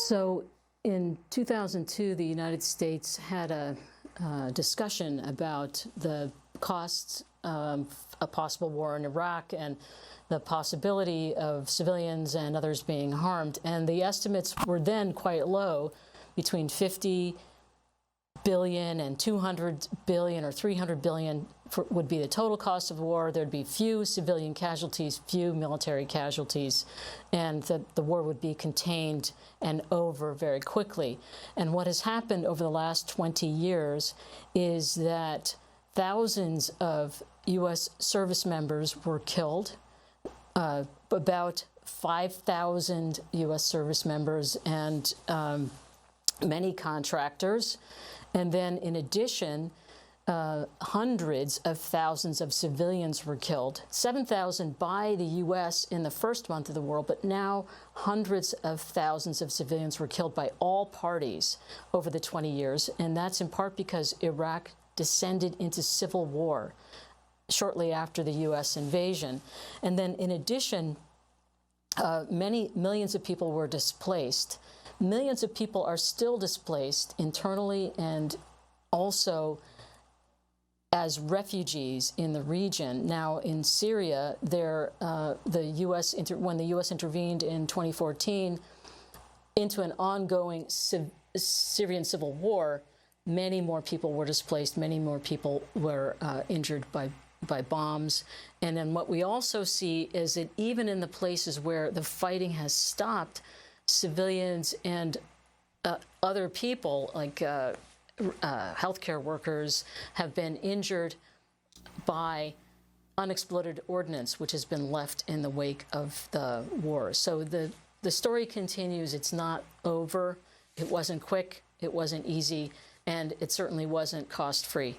So in 2002, the United States had a discussion about the costs of a possible war in Iraq and the possibility of civilians and others being harmed. And the estimates were then quite low, between 50 billion and 200 billion or 300 billion would be the total cost of war. There'd be few civilian casualties, few military casualties, and that the war would be contained and over very quickly. And what has happened over the last 20 years is that thousands of U.S. service members were killed, about 5,000 U.S. service members and many contractors. And then in addition, hundreds of thousands of civilians were killed. 7,000 by the U.S. in the first month of the war, but now hundreds of thousands of civilians were killed by all parties over the 20 years. And that's in part because Iraq descended into civil war shortly after the U.S. invasion. And then in addition, many millions of people were displaced. Millions of people are still displaced internally and also as refugees in the region. Now, in Syria, when the U.S. intervened in 2014 into an ongoing Syrian civil war, many more people were displaced, many more people were injured by bombs. And then what we also see is that even in the places where the fighting has stopped, civilians and other people, like healthcare workers, have been injured by unexploded ordnance, which has been left in the wake of the war. So the story continues. It's not over. It wasn't quick. It wasn't easy. And it certainly wasn't cost-free.